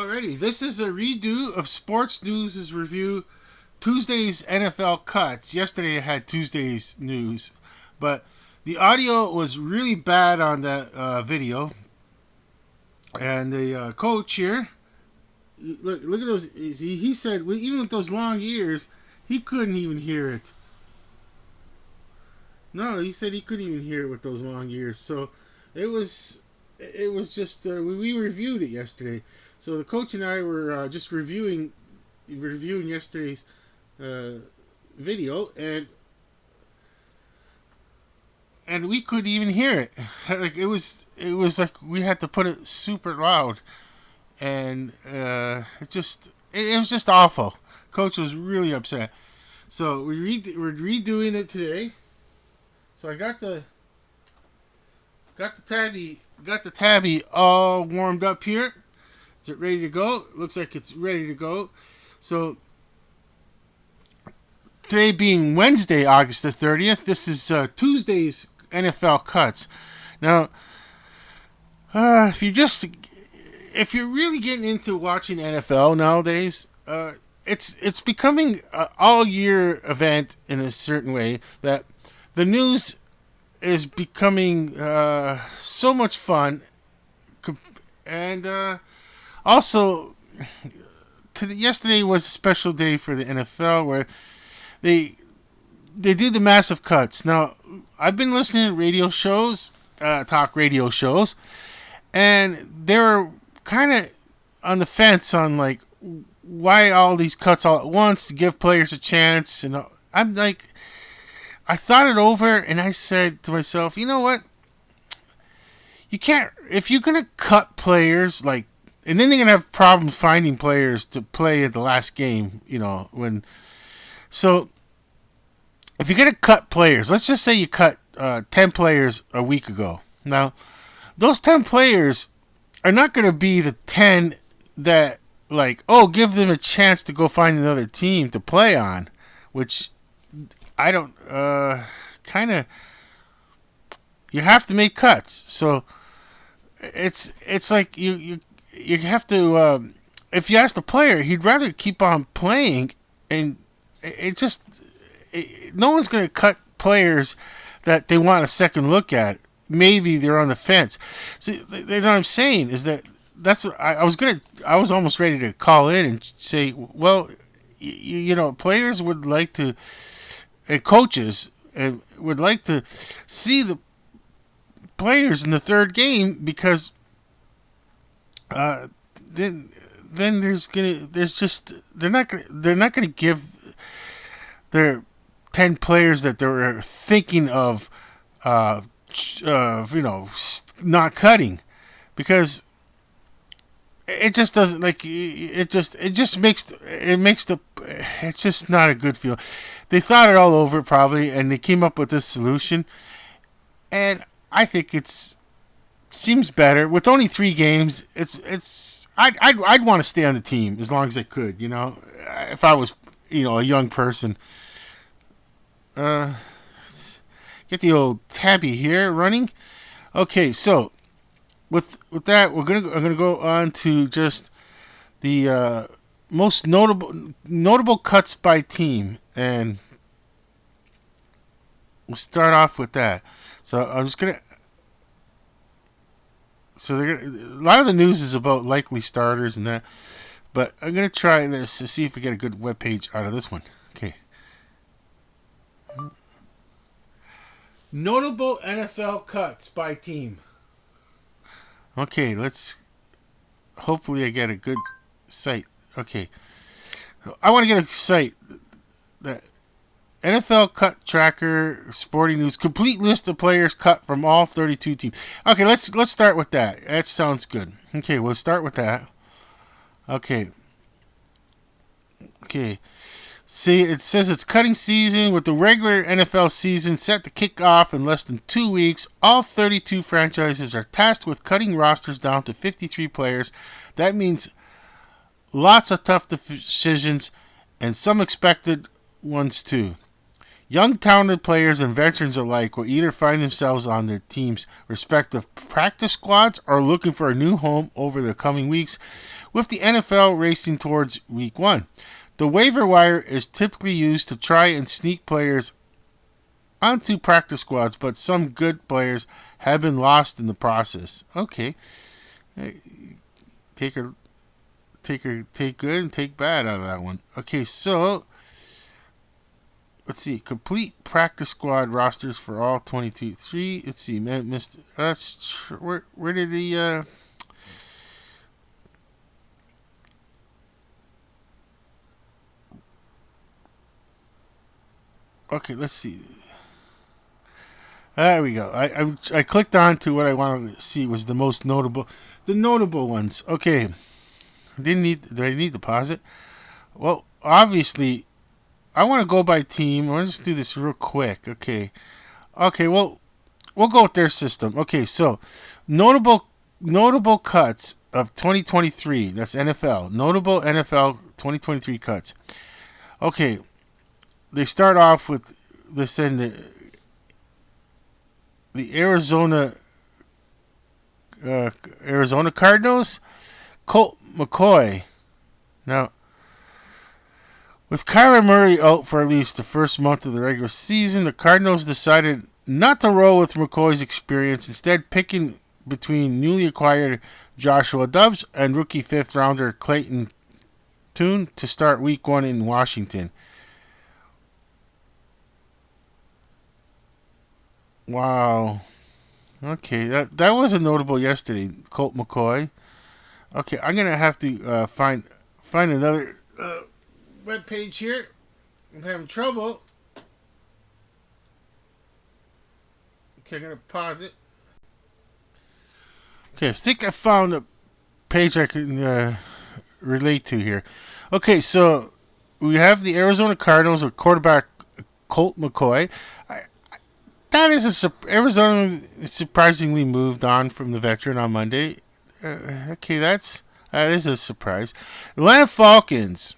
Alrighty, this is a redo of Sports News' review Tuesday's NFL cuts. Yesterday I had Tuesday's news, but the audio was really bad on that video. And the coach here, look at those. He said even with those long ears, he couldn't even hear it. No, he said he couldn't even hear it with those long ears. So it was just we reviewed it yesterday. So the coach and I were just reviewing yesterday's video, and we couldn't even hear it. Like it was like we had to put it super loud, and it was just awful. Coach was really upset. So we're redoing it today. So I got the tabby all warmed up here. Is it ready to go? Looks like it's ready to go. So today being Wednesday, August the 30th, this is Tuesday's NFL cuts. Now, if you're really getting into watching NFL nowadays, it's becoming an all-year event in a certain way that the news is becoming so much fun, and also yesterday was a special day for the NFL where they do the massive cuts. Now, I've been listening to radio shows, talk radio shows, and they were kind of on the fence on like why all these cuts all at once to give players a chance. And I'm like, I thought it over, and I said to myself, you know what? You can't, if you're gonna cut players, like, and then they're gonna have problems finding players to play at the last game. So if you're gonna cut players, let's just say you cut 10 players a week ago. Now, those 10 players are not gonna be the 10 that give them a chance to go find another team to play on, which I don't you have to make cuts. So it's like you have to if you ask the player, he'd rather keep on playing, and no one's going to cut players that they want a second look at. Maybe they're on the fence. So what I'm saying is that's what I was almost ready to call in and say, well, players would like to, and coaches would like to see the players in the third game, because then they're not gonna give their 10 players that they're thinking of not cutting, because it just doesn't, like, it's just not a good feel. They thought it all over probably, and they came up with this solution, and I think seems better with only 3 games. I'd want to stay on the team as long as I could. If I was a young person. Get the old tabby here running. Okay, so with that, I'm gonna go on to just the most notable cuts by team, and we'll start off with that. So I'm just gonna. So a lot of the news is about likely starters and that, but I'm gonna try this to see if we get a good web page out of this one. Okay. Notable NFL cuts by team. Okay, hopefully I get a good site. Okay. I want to get a site that NFL Cut Tracker, Sporting News, complete list of players cut from all 32 teams. Okay, let's start with that. That sounds good. Okay, we'll start with that. Okay. See, it says it's cutting season with the regular NFL season set to kick off in less than 2 weeks. All 32 franchises are tasked with cutting rosters down to 53 players. That means lots of tough decisions and some expected ones too. Young, talented players and veterans alike will either find themselves on their team's respective practice squads or looking for a new home over the coming weeks, with the NFL racing towards Week 1. The waiver wire is typically used to try and sneak players onto practice squads, but some good players have been lost in the process. Okay, take good and take bad out of that one. Okay, so let's see. Complete practice squad rosters for all 22. Let's see, man. Mr. Where did the Okay, let's see. There we go. I clicked on to what I wanted to see was the notable ones. Okay, did I need to pause it? Well, obviously, I want to go by team. Let's do this real quick. Okay. Well, we'll go with their system. Okay, so notable cuts of 2023. That's NFL. Notable NFL 2023 cuts. Okay, they start off with this in the Arizona Cardinals. Colt McCoy. Now, with Kyler Murray out for at least the first month of the regular season, the Cardinals decided not to roll with McCoy's experience, instead picking between newly acquired Joshua Dobbs and rookie fifth-rounder Clayton Tune to start Week 1 in Washington. Wow. Okay, that wasn't notable yesterday, Colt McCoy. Okay, I'm gonna have to find another web page here. I'm having trouble. Okay, I'm gonna pause it. Okay, I think I found a page I can relate to here. Okay, so we have the Arizona Cardinals with quarterback Colt McCoy. That is Arizona surprisingly moved on from the veteran on Monday. Okay, that is a surprise. Atlanta Falcons.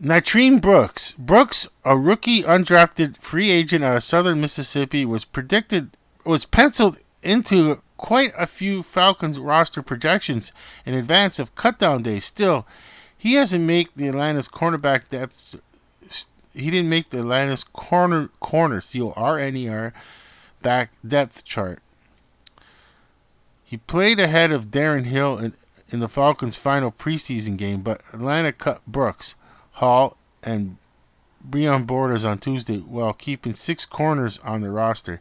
Nitrine Brooks. Brooks, a rookie undrafted free agent out of Southern Mississippi, was penciled into quite a few Falcons roster projections in advance of cutdown day. Still, he hasn't made the Atlanta's cornerback depth. He didn't make the Atlanta's corner CORNER back depth chart. He played ahead of Darren Hill in the Falcons' final preseason game, but Atlanta cut Brooks, Hall, and Breon Borders on Tuesday while keeping 6 corners on the roster.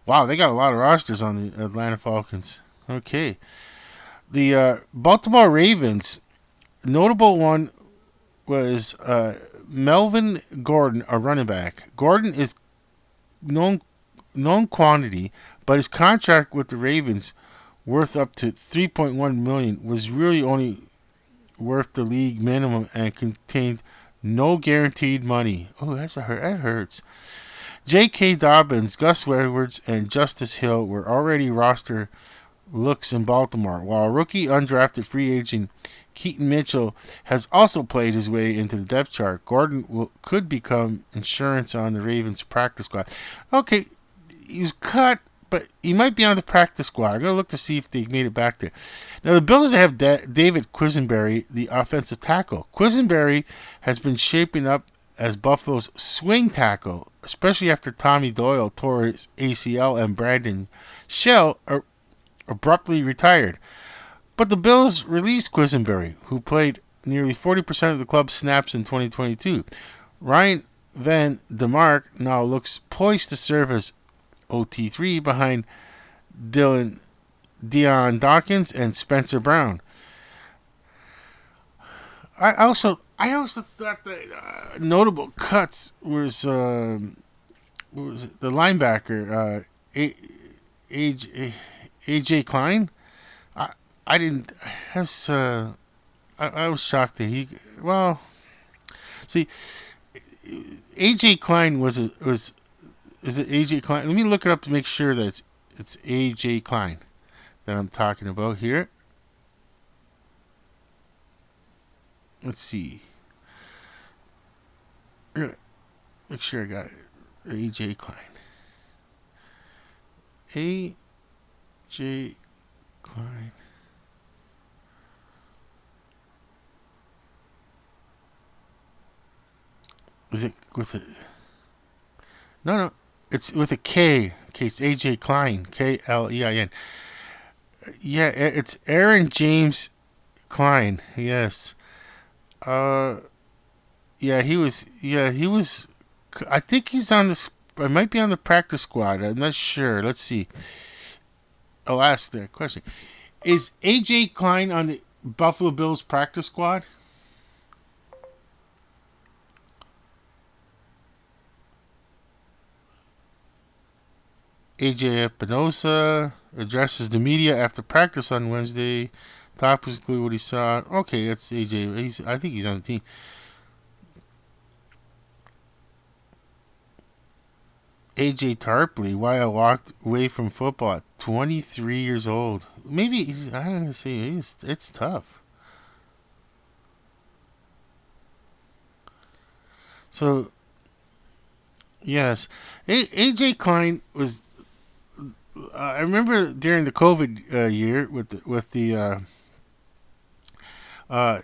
Wow, they got a lot of rosters on the Atlanta Falcons. Okay. The Baltimore Ravens, notable one was Melvin Gordon, a running back. Gordon is known quantity, but his contract with the Ravens, worth up to $3.1 million, was really only worth the league minimum and contained no guaranteed money. Oh, that hurts. J.K. Dobbins, Gus Edwards, and Justice Hill were already roster looks in Baltimore, while rookie undrafted free agent Keaton Mitchell has also played his way into the depth chart. Gordon could become insurance on the Ravens practice squad. Okay, he was cut, but he might be on the practice squad. I'm going to look to see if they made it back there. Now, the Bills have David Quisenberry, the offensive tackle. Quisenberry has been shaping up as Buffalo's swing tackle, especially after Tommy Doyle tore his ACL and Brandon Shell abruptly retired. But the Bills released Quisenberry, who played nearly 40% of the club's snaps in 2022. Ryan Van DeMark now looks poised to serve as OT3 behind Dion Dawkins and Spencer Brown. I also thought that notable cuts was what was it? The linebacker AJ Klein. I didn't. I was shocked that he. Well, see, AJ Klein was. Is it AJ Klein? Let me look it up to make sure that it's AJ Klein that I'm talking about here. Let's see. Make sure I got it. AJ Klein. AJ Klein. Is it with a... No, no. It's with a K. Okay, it's AJ Klein. Klein. Yeah, it's Aaron James Klein. Yes. Uh, yeah, he was. Yeah, he was. I think he's on this. I might be on the practice squad. I'm not sure. Let's see. I'll ask that question. Is AJ Klein on the Buffalo Bills practice squad? AJ Espinosa addresses the media after practice on Wednesday. Topics include what he saw. Okay, that's AJ. I think he's on the team. AJ Tarpley, why I walked away from football at 23 years old. Maybe, I'm going to say it's tough. So, yes. AJ Klein was. I remember during the COVID year uh,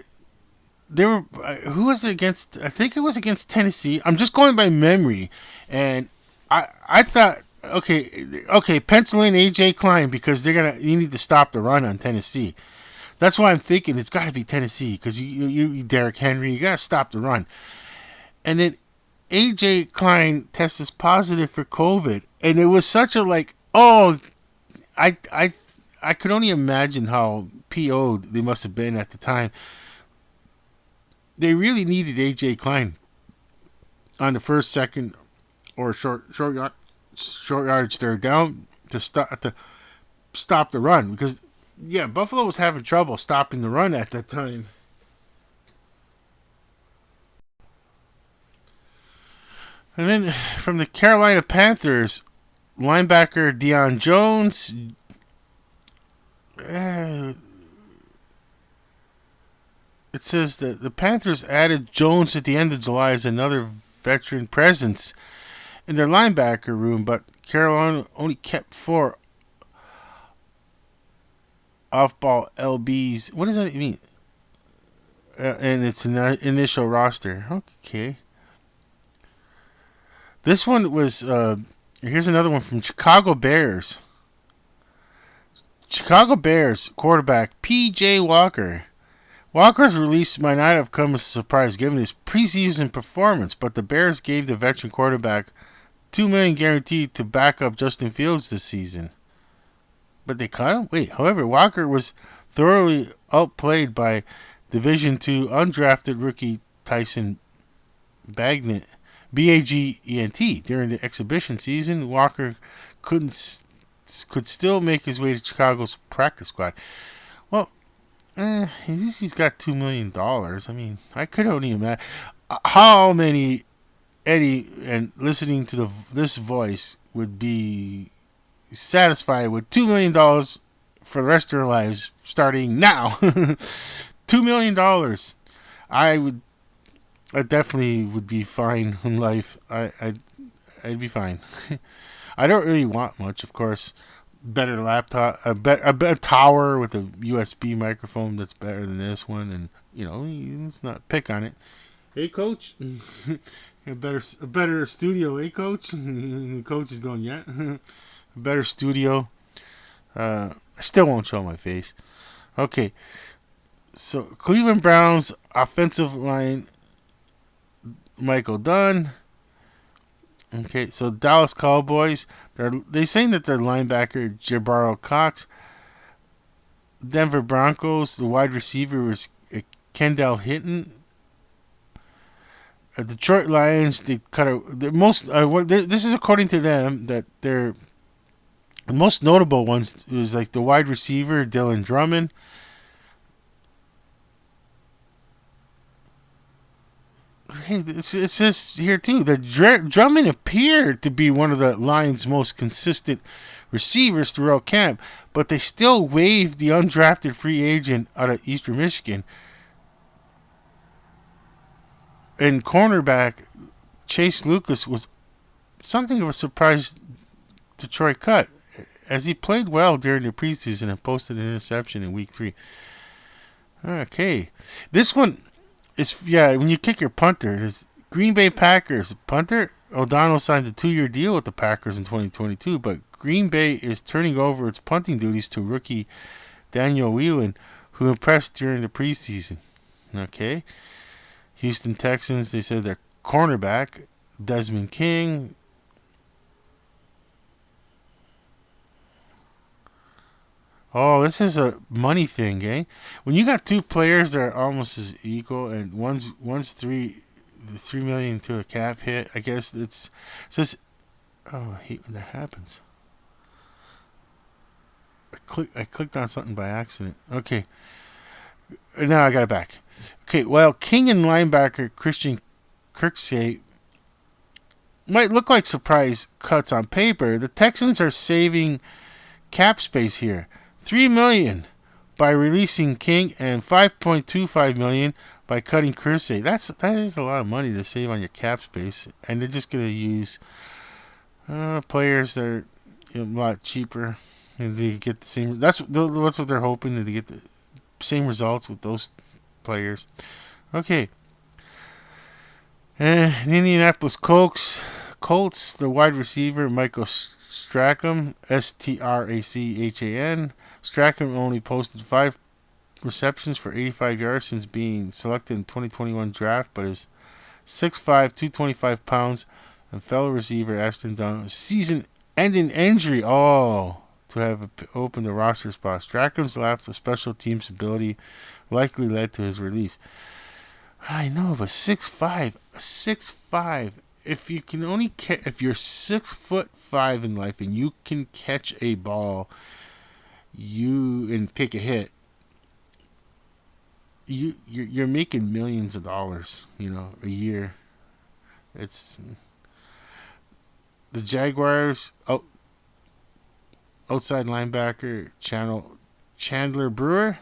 they were who was it against? I think it was against Tennessee. I'm just going by memory, and I thought okay pencil in AJ Klein because you need to stop the run on Tennessee. That's why I'm thinking it's got to be Tennessee because you Derrick Henry, you got to stop the run. And then AJ Klein tests positive for COVID, and it was such a like I I I could only imagine how PO'd they must have been at the time. They really needed AJ Klein on the first, second, or short yardage third down to stop the run because yeah, Buffalo was having trouble stopping the run at that time. And then from the Carolina Panthers, linebacker Deion Jones. Uh, it says that the Panthers added Jones at the end of July as another veteran presence in their linebacker room, but Carolina only kept 4 off-ball LBs. What does that mean? And its initial roster. Okay. This one was. Here's another one from Chicago Bears. Chicago Bears quarterback P.J. Walker. Walker's release might not have come as a surprise given his preseason performance, but the Bears gave the veteran quarterback $2 million guaranteed to back up Justin Fields this season. But they cut him? Wait, however, Walker was thoroughly outplayed by Division II undrafted rookie Tyson Bagent. Bagent. During the exhibition season, Walker could still make his way to Chicago's practice squad. Well, he's got $2 million. I mean, I could only imagine how many Eddie and listening to this voice would be satisfied with $2 million for the rest of their lives, starting now. $2 million. I would. I definitely would be fine in life. I'd be fine. I don't really want much, of course. Better laptop, a better tower with a USB microphone that's better than this one, and let's not pick on it. Hey, coach, a better studio. Hey, coach. The coach is going, yeah. A better studio. I still won't show my face. Okay, so Cleveland Browns offensive line Michael Dunn. Okay, so Dallas Cowboys, they're saying that their linebacker Jabaro Cox. Denver Broncos, the wide receiver was Kendall Hinton. Detroit Lions, they cut out the most. This is according to them that their most notable ones was like the wide receiver Dylan Drummond. Hey, it says here too that Drummond appeared to be one of the Lions' most consistent receivers throughout camp, but they still waived the undrafted free agent out of Eastern Michigan and cornerback Chase Lucas was something of a surprise Detroit cut, as he played well during the preseason and posted an interception in Week 3. Okay, this one is when you kick your punter. There's Green Bay Packers punter O'Donnell signed a 2-year deal with the Packers in 2022, but Green Bay is turning over its punting duties to rookie Daniel Whelan, who impressed during the preseason. Okay, Houston Texans, they said their cornerback Desmond King. Oh, this is a money thing, eh? When you got two players that are almost as equal, and one's $3 million to a cap hit, I guess it says. Oh, I hate when that happens. I clicked on something by accident. Okay, now I got it back. Okay, well, King and linebacker Christian Kirksey might look like surprise cuts on paper. The Texans are saving cap space here. $3 million by releasing King and $5.25 million by cutting Kersey. That is a lot of money to save on your cap space, and they're just going to use players that are a lot cheaper, and they get the same. That's what they're hoping, that they get the same results with those players. Okay. The Indianapolis Colts, the wide receiver Michael Strachan, Strachan. Strachan only posted 5 receptions for 85 yards since being selected in the 2021 draft, but is 6'5", 225 pounds, and fellow receiver Ashton Dunn season-ending injury. To have opened the roster spot. Strachan's lapse of special teams ability likely led to his release. I know, but 6'5", if you can only if you're 6'5" in life and you can catch a ball, and take a hit, you're making millions of dollars, a year. It's the Jaguars outside linebacker Chandler Brewer.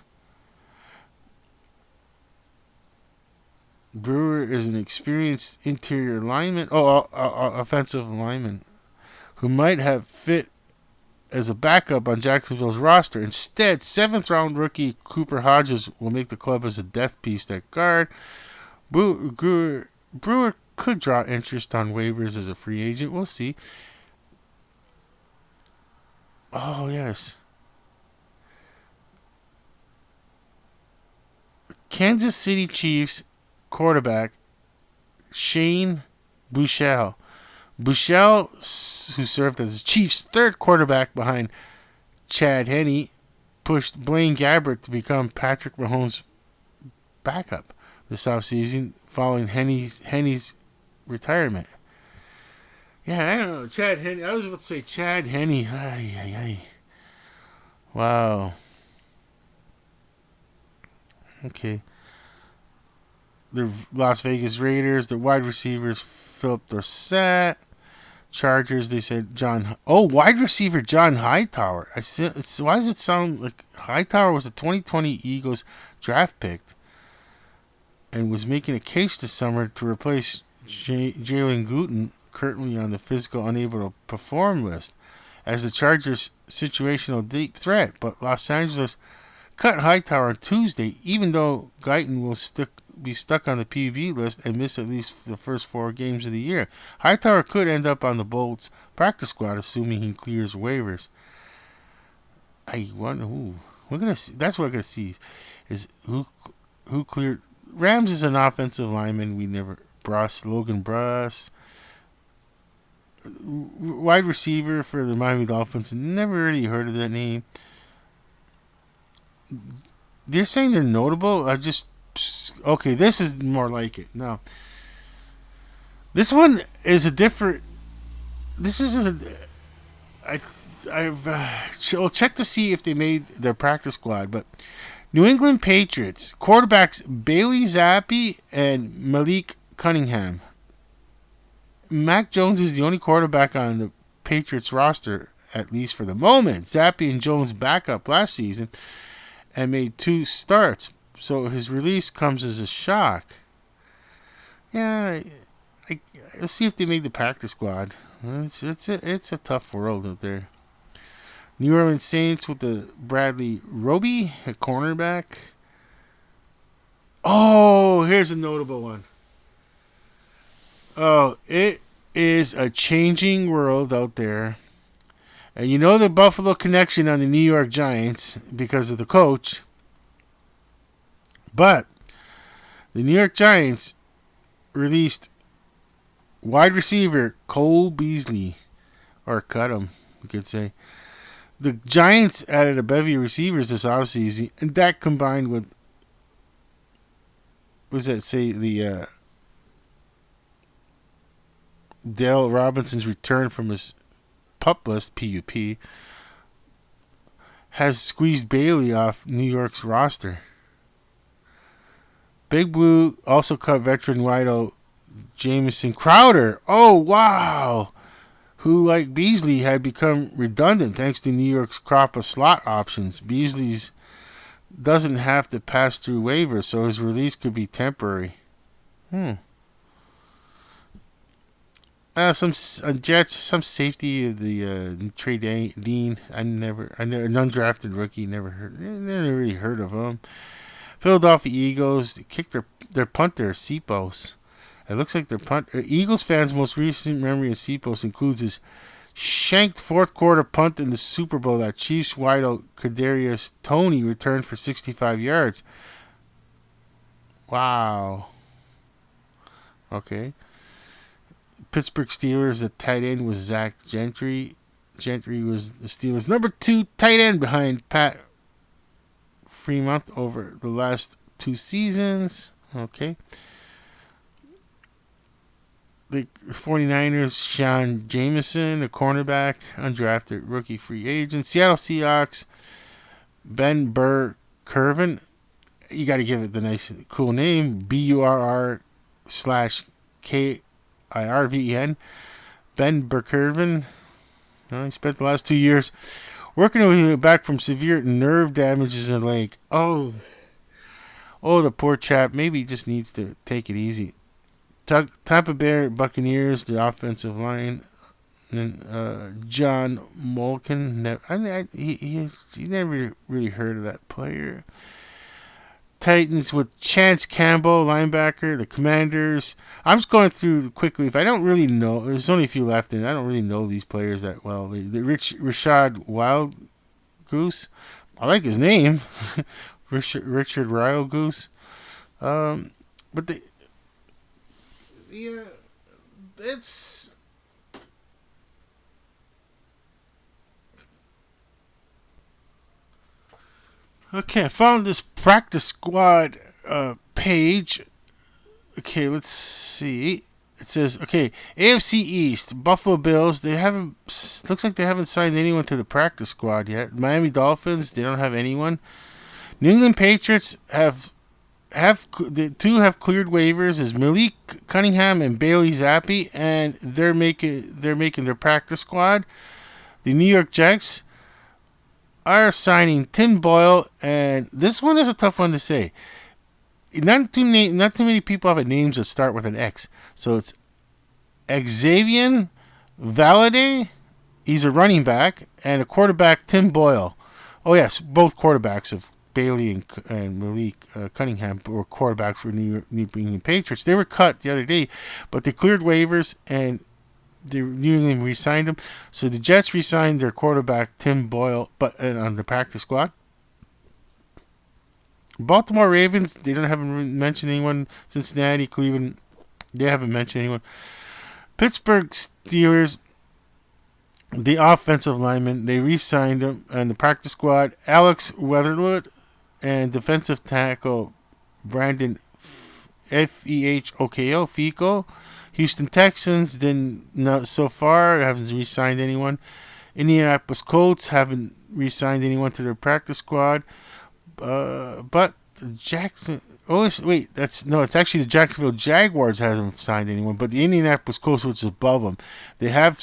Brewer is an experienced interior lineman, offensive lineman, who might have fit as a backup on Jacksonville's roster. Instead, 7th-round rookie Cooper Hodges will make the club as a death piece at guard. Brewer could draw interest on waivers as a free agent. We'll see. Oh, yes. Kansas City Chiefs quarterback Shane Buechele. Buechele, who served as the Chiefs' 3rd quarterback behind Chad Henne, pushed Blaine Gabbert to become Patrick Mahomes' backup this offseason following Henne's retirement. Yeah, I don't know. Chad Henne. I was about to say Chad Henne. Wow. Okay. The Las Vegas Raiders, the wide receivers Philip Dorsett. Chargers, they said wide receiver John Hightower. Why does it sound like Hightower was a 2020 Eagles draft pick and was making a case this summer to replace Jalen Guyton, currently on the physical unable to perform list, as the Chargers' situational deep threat. But Los Angeles cut Hightower on Tuesday, even though Guyton will be stuck on the PUP list and miss at least the first 4 games of the year. Hightower could end up on the Bolts practice squad, assuming he clears waivers. I wonder who. We're gonna see. That's what we're gonna see. Is who cleared. Rams is an offensive lineman. Logan Bruss. Wide receiver for the Miami Dolphins. Never really heard of that name. They're saying they're notable. Okay, this is more like it. Now, this one is a different. This is I'll check to see if they made their practice squad. But New England Patriots quarterbacks Bailey Zappi and Malik Cunningham. Mac Jones is the only quarterback on the Patriots roster, at least for the moment. Zappi and Jones backup last season and made 2 starts. So his release comes as a shock. Yeah, let's see if they make the practice squad. It's a tough world out there. New Orleans Saints with the Bradley Roby at cornerback. Oh, here's a notable one. Oh, it is a changing world out there. And you know the Buffalo connection on the New York Giants because of the coach. But the New York Giants released wide receiver Cole Beasley. Or cut him, you could say. The Giants added a bevy of receivers this offseason, and that combined with, the Dale Robinson's return from his PUP list, PUP, has squeezed Bailey off New York's roster. Big Blue also cut veteran wideout Jamison Crowder. Oh, wow! Who, like Beasley, had become redundant thanks to New York's crop of slot options. Beasley's doesn't have to pass through waivers, so his release could be temporary. Some Jets, some safety of the Trey Dean. I never, an undrafted rookie. Never really heard of him. Philadelphia Eagles kicked their punter Sipos. It looks like their Eagles fans' most recent memory of Sipos includes his shanked fourth quarter punt in the Super Bowl that Chiefs wideout Kadarius Toney returned for 65 yards. Wow. Okay. Pittsburgh Steelers, the tight end was Zach Gentry. Gentry was the Steelers' number 2 tight end behind Pat Fremont over the last 2 seasons. Okay. The 49ers, Sean Jameson, the cornerback, undrafted rookie free agent. Seattle Seahawks, Ben Burr-Kirven. You got to give it the nice, cool name. BURR/KIRVEN. Ben Burr-Kirven. He spent the last 2 years working his way back from severe nerve damages in the leg. Oh, the poor chap. Maybe he just needs to take it easy. Tampa Bay Buccaneers, the offensive line, and John Molken. He never really heard of that player. Titans with Chance Campbell, linebacker. The Commanders. I'm just going through quickly. If I don't really know, there's only a few left, and I don't really know these players that well. The Rashad Wild Goose. I like his name, Richard Wild Goose. But it's okay. I found this practice squad page. Okay, let's see. It says AFC East, Buffalo Bills. Looks like they haven't signed anyone to the practice squad yet. Miami Dolphins, they don't have anyone. New England Patriots the two have cleared waivers as Malik Cunningham and Bailey Zappi, and they're making their practice squad. The New York Jets are signing Tim Boyle, and this one is a tough one to say. Not too many people have names that start with an X. So it's Xavier Valade. He's a running back, and a quarterback, Tim Boyle. Oh yes, both quarterbacks of Bailey and Malik Cunningham were quarterbacks for New England Patriots. They were cut the other day, but they cleared waivers and the New England re-signed them. So the Jets re-signed their quarterback Tim Boyle, on the practice squad. Baltimore Ravens, they haven't mentioned anyone. Cincinnati, Cleveland, they haven't mentioned anyone. Pittsburgh Steelers, the offensive lineman, they re-signed him on the practice squad. Alex Weatherwood and defensive tackle Brandon Fico. Houston Texans haven't re-signed anyone. Indianapolis Colts haven't re-signed anyone to their practice squad. But Jackson. Oh, it's actually the Jacksonville Jaguars hasn't signed anyone, but the Indianapolis Colts, which is above them, they have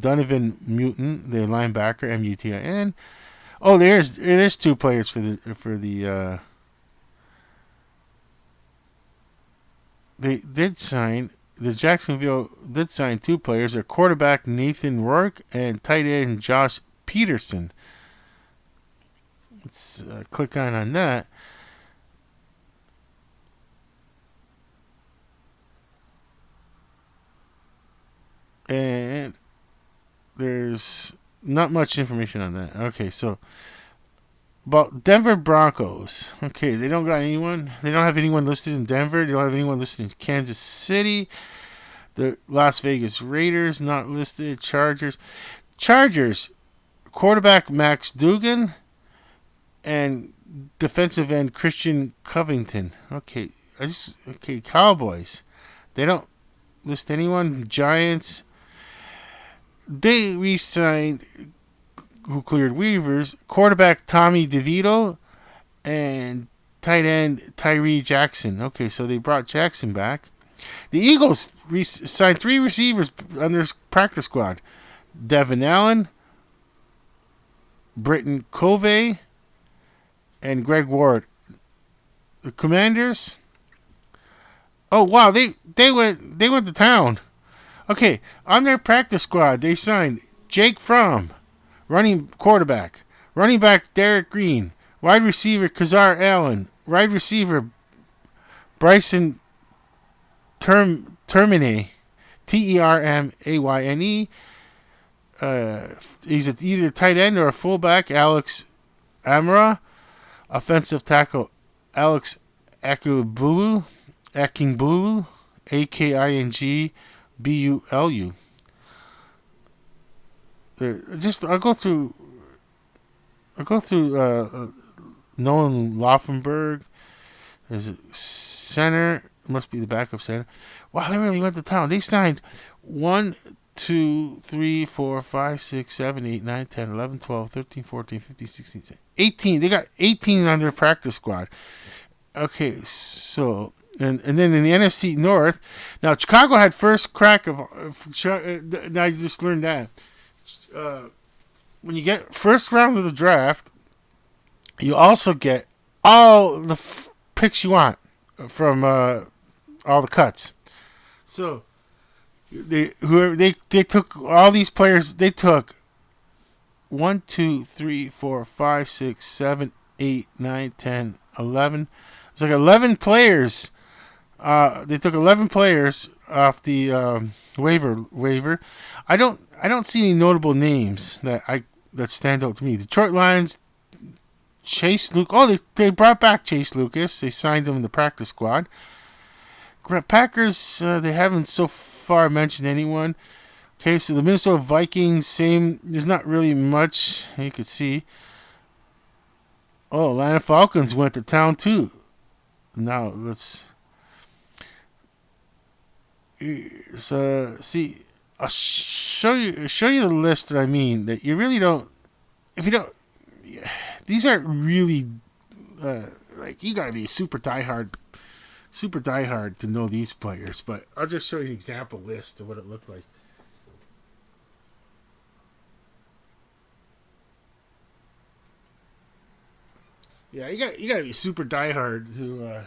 Donovan Mutin, their linebacker, Mutin. Oh, there's 2 players they did sign the Jacksonville did sign two players: their quarterback Nathan Rourke and tight end Josh Peterson. Let's click on that. And there's not much information on that. Okay, so about Denver Broncos. Okay, they don't got anyone. They don't have anyone listed in Denver. They don't have anyone listed in Kansas City. The Las Vegas Raiders not listed. Chargers quarterback Max Duggan and defensive end Christian Covington. Okay, Cowboys. They don't list anyone. Giants. They re-signed who cleared waivers, quarterback Tommy DeVito and tight end Tyree Jackson. Okay, so they brought Jackson back. The Eagles signed three receivers on their practice squad: Devin Allen, Britton Covey, and Greg Ward. The Commanders. Oh wow, they went to town. Okay, on their practice squad they signed Jake Fromm, running back Derek Green, wide receiver Kazar Allen, wide receiver Bryson Termine, Termayne. He's either tight end or a fullback Alex Amara, offensive tackle Alex Akingbulu, Akingbulu, I'll go through Nolan Laufenberg. There's a center. Must be the backup center. Wow, they really went to town. They signed 1, 2, 3, 4, 5, 6, 7, 8, 9, 10, 11, 12, 13, 14, 15, 16, 17, 18. They got 18 on their practice squad. Okay, so and then in the NFC North, now Chicago had first crack of. Now I just learned that when you get first round of the draft, you also get all the picks you want from all the cuts. So they took all these players. They took 1, 2, 3, 4, 5, 6, 7, 8, 9, 10, 11. It's like 11 players. They took 11 players off the waiver. I don't see any notable names that stand out to me. Detroit Lions, Chase Lucas. Oh, they brought back Chase Lucas. They signed him in the practice squad. Packers, they haven't so far mentioned anyone. Okay, so the Minnesota Vikings, same. There's not really much you could see. Oh, Atlanta Falcons went to town too. Now let's see. I'll show you the list that I mean. That you really don't. If you don't, these are really like you gotta be super diehard to know these players. But I'll just show you an example list of what it looked like. Yeah, you gotta be super diehard to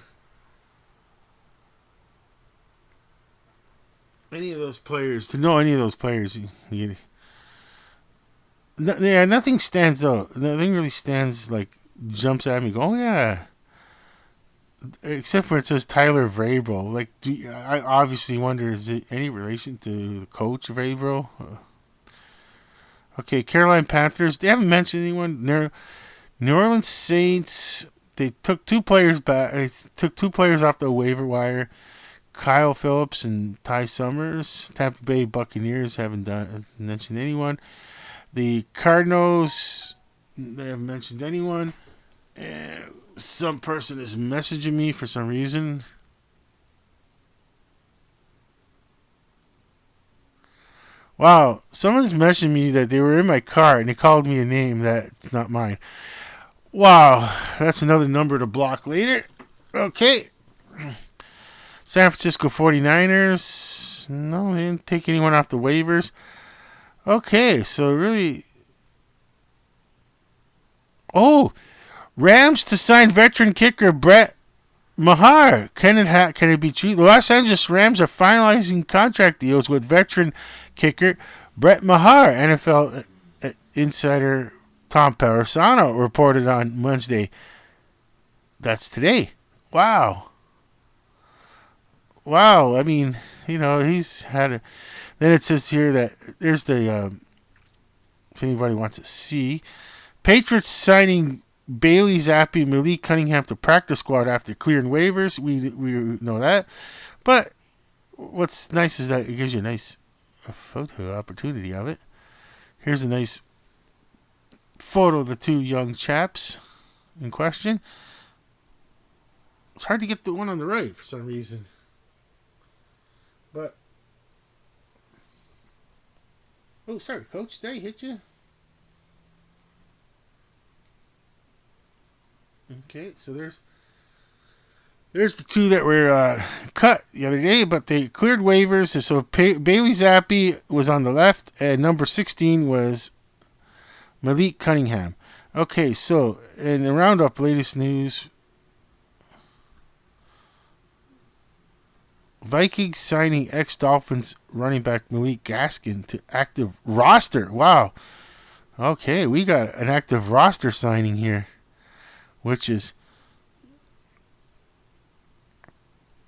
any of those players to know any of those players. Nothing stands out. Nothing really jumps at me. Go, oh yeah. Except for it says Tyler Vrabel. Like, I obviously wonder, is it any relation to the coach Vrabel? Okay, Carolina Panthers. They haven't mentioned anyone. New Orleans Saints. They took two players back. They took two players off the waiver wire. Kyle Phillips and Ty Summers. Tampa Bay Buccaneers haven't mentioned anyone. The Cardinals, they haven't mentioned anyone. And some person is messaging me for some reason. Wow, someone's messaging me that they were in my car and they called me a name that's not mine. Wow, that's another number to block later. Okay. San Francisco 49ers. No, they didn't take anyone off the waivers. Okay, so really. Oh, Rams to sign veteran kicker Brett Mahar, can it be true? The Los Angeles Rams are finalizing contract deals with veteran kicker Brett Mahar. NFL insider Tom Parasano reported on Wednesday. That's today. Wow. Wow. I mean, he's had a. Then it says here that there's the. If anybody wants to see. Patriots signing Bailey Zappi and Malik Cunningham to practice squad after clearing waivers. We know that. But what's nice is that it gives you a photo opportunity of it. Here's a nice photo of the two young chaps in question. It's hard to get the one on the right for some reason. But oh, sorry, coach, did I hit you? Okay, so there's the two that were cut the other day, but they cleared waivers. So Bailey Zappi was on the left, and number 16 was Malik Cunningham. Okay, so in the roundup, latest news. Vikings signing ex-Dolphins running back Malik Gaskin to active roster. Wow. Okay, we got an active roster signing here, which is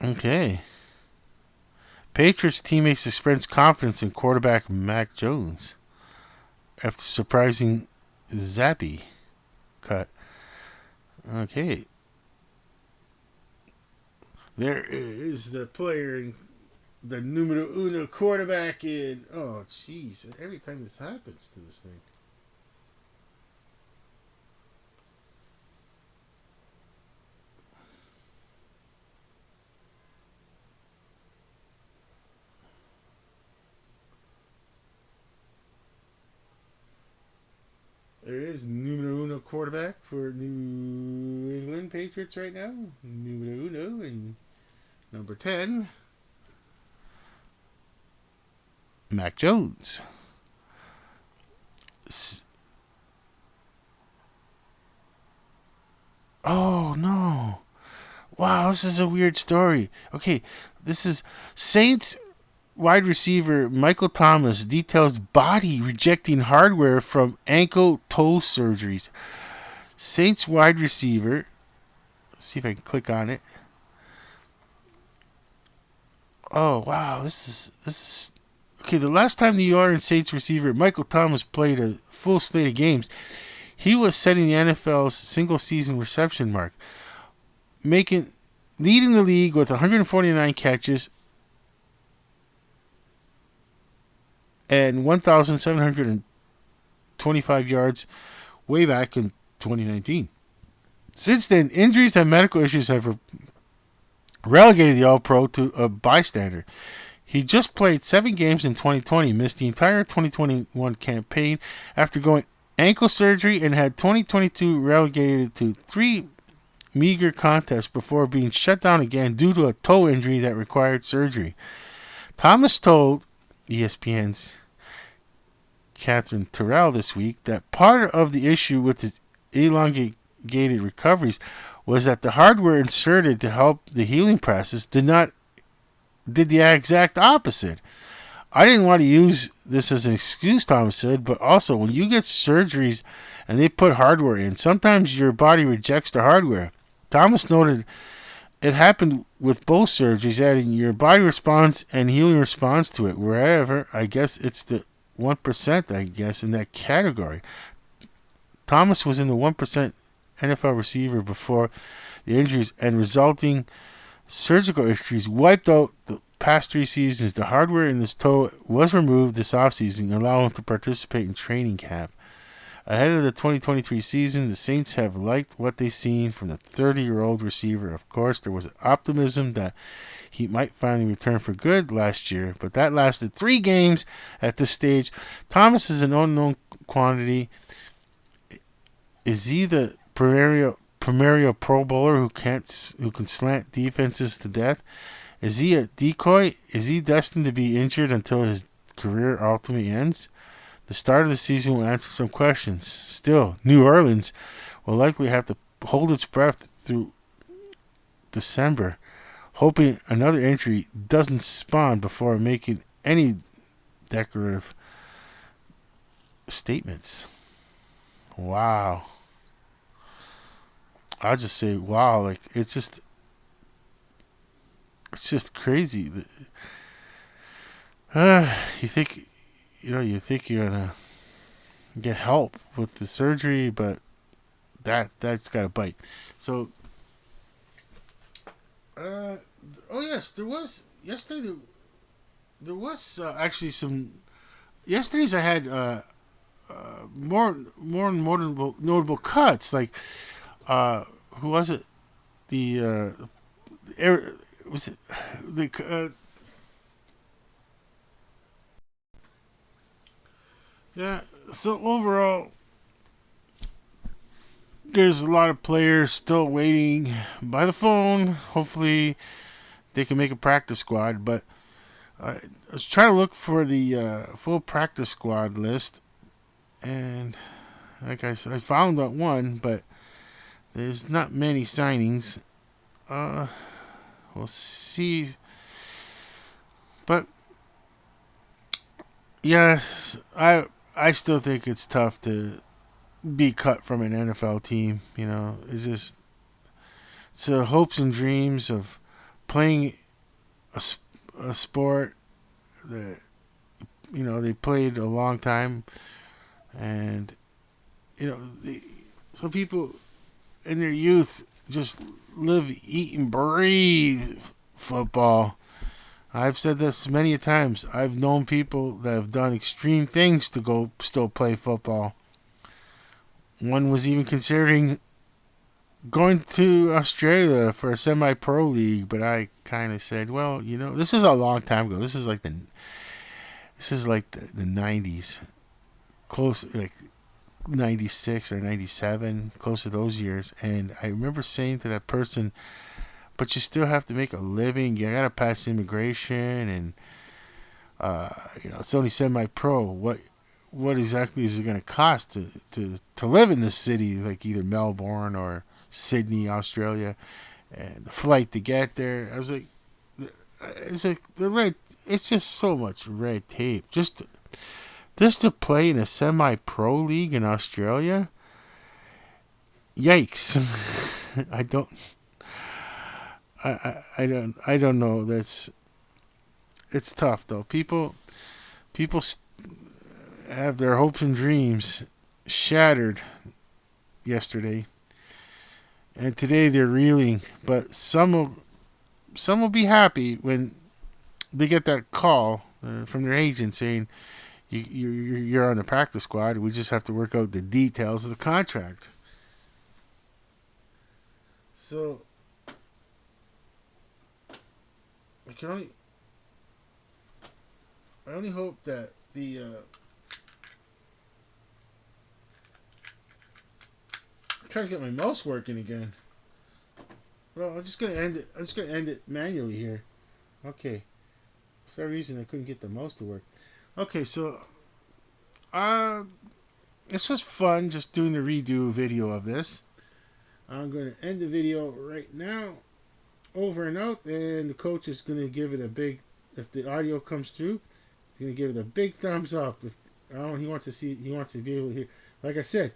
okay. Patriots teammates express confidence in quarterback Mac Jones after surprising Zappi cut. Okay. There is the player, the numero uno quarterback in. Oh, jeez. Every time this happens to this thing. There is numero uno quarterback for New England Patriots right now. Numero uno and number 10, Mac Jones. Oh, no. Wow, this is a weird story. Okay, this is Saints wide receiver Michael Thomas details body rejecting hardware from ankle toe surgeries. Saints wide receiver. Let's see if I can click on it. Oh wow, this is okay. The last time the New Orleans Saints receiver Michael Thomas played a full slate of games, he was setting the NFL's single season reception mark, leading the league with 149 catches and 1,725 yards way back in 2019. Since then, injuries and medical issues have relegated the All-Pro to a bystander. He just played 7 games in 2020, missed the entire 2021 campaign after going ankle surgery, and had 2022 relegated to 3 meager contests before being shut down again due to a toe injury that required surgery. Thomas told ESPN's Catherine Terrell this week that part of the issue with his elongated recoveries was that the hardware inserted to help the healing process did the exact opposite. I didn't want to use this as an excuse, Thomas said, but also when you get surgeries and they put hardware in, sometimes your body rejects the hardware. Thomas noted it happened with both surgeries, adding your body responds and healing responds to it. Wherever, I guess it's the 1%, in that category. Thomas was in the 1% NFL receiver before the injuries and resulting surgical issues wiped out the past 3 seasons. The hardware in his toe was removed this offseason, allowing him to participate in training camp. Ahead of the 2023 season, the Saints have liked what they've seen from the 30-year-old receiver. Of course, there was optimism that he might finally return for good last year, but that lasted 3 games at this stage. Thomas is an unknown quantity. Is he the perennial Pro Bowler who can slant defenses to death? Is he a decoy? Is he destined to be injured until his career ultimately ends? The start of the season will answer some questions. Still, New Orleans will likely have to hold its breath through December, hoping another injury doesn't spawn before making any declarative statements. Wow. I'll just say wow, like it's just crazy. You think you think you're gonna get help with the surgery, but that's got to bite. So, uh, oh yes, there was yesterday. There was actually some. Yesterday's I had more notable cuts. Like who was it? The was it the yeah. So overall, there's a lot of players still waiting by the phone. Hopefully, they can make a practice squad. But I was trying to look for the full practice squad list, and like I said, I found that one, but there's not many signings. Uh, we'll see. But yes, I still think it's tough to be cut from an NFL team. It's the hopes and dreams of playing a, a sport that they played a long time, and you know the, some people in their youth just live, eat, and breathe football. I've said this many times. I've known people that have done extreme things to go still play football. One was even considering going to Australia for a semi-pro league, but I kind of said, well, this is a long time ago. This is like the 90s, close like 96 or 97, close to those years. And I remember saying to that person, but you still have to make a living. You gotta pass immigration, and it's only semi-pro. What exactly is it gonna cost to live in this city, like either Melbourne or Sydney, Australia, and the flight to get there? I was like, it's like the red. It's just so much red tape. Just to play in a semi-pro league in Australia. Yikes! I don't. I don't know. It's tough though. People have their hopes and dreams shattered yesterday, and today they're reeling. But some will be happy when they get that call from their agent saying you're on the practice squad. We just have to work out the details of the contract. So I can only I only hope that the I'm trying to get my mouse working again. Well, I'm just gonna end it. I'm just gonna end it manually here. Okay. For some reason, I couldn't get the mouse to work. Okay, so uh, this was fun just doing the redo video of this. I'm going to end the video right now. Over and out, and the coach is going to give it a big. If the audio comes through, he's going to give it a big thumbs up. If he wants to see, he wants to be able to hear. Like I said,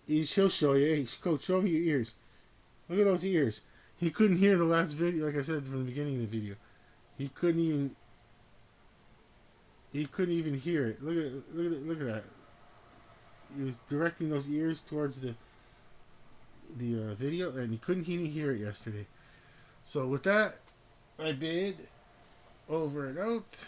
he'll show you. Hey, coach, show me your ears. Look at those ears. He couldn't hear the last video, like I said from the beginning of the video. He couldn't even. He couldn't even hear it. Look at that. He was directing those ears towards the video, and he couldn't even hear it yesterday. So with that, I bid over and out.